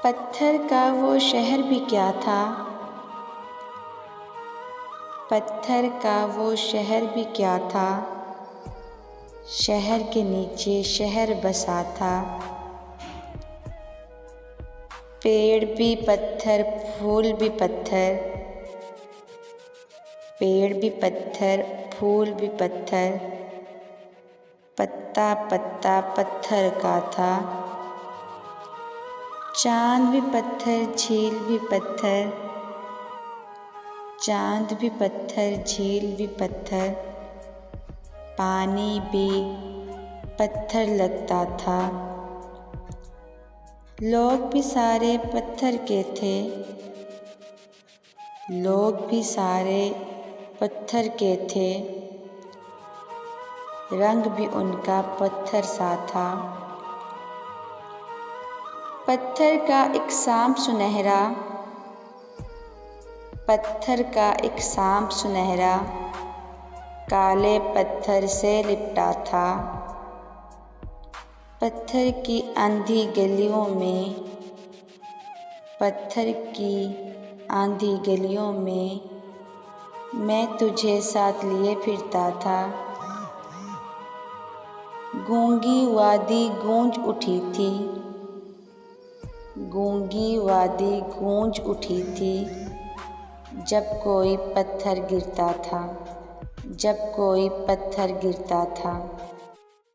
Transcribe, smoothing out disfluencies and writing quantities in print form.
पत्थर का वो शहर भी क्या था, पत्थर का वो शहर भी क्या था, शहर के नीचे शहर बसा था। पेड़ भी पत्थर, फूल भी पत्थर, पेड़ भी पत्थर, फूल भी पत्थर, पत्ता पत्ता पत्थर का था। चाँद भी पत्थर, झील भी पत्थर, चाँद भी पत्थर, झील भी पत्थर, पानी भी पत्थर लगता था। लोग भी सारे पत्थर के थे, लोग भी सारे पत्थर के थे, रंग भी उनका पत्थर सा था। पत्थर का एक सांप सुनहरा, पत्थर का एक सांप सुनहरा, काले पत्थर से लिपटा था। पत्थर की आंधी गलियों में, पत्थर की आंधी गलियों में मैं तुझे साथ लिए फिरता था। गूंगी वादी गूंज उठी थी, गूंगी वादी गूंज उठी थी, जब कोई पत्थर गिरता था, जब कोई पत्थर गिरता था।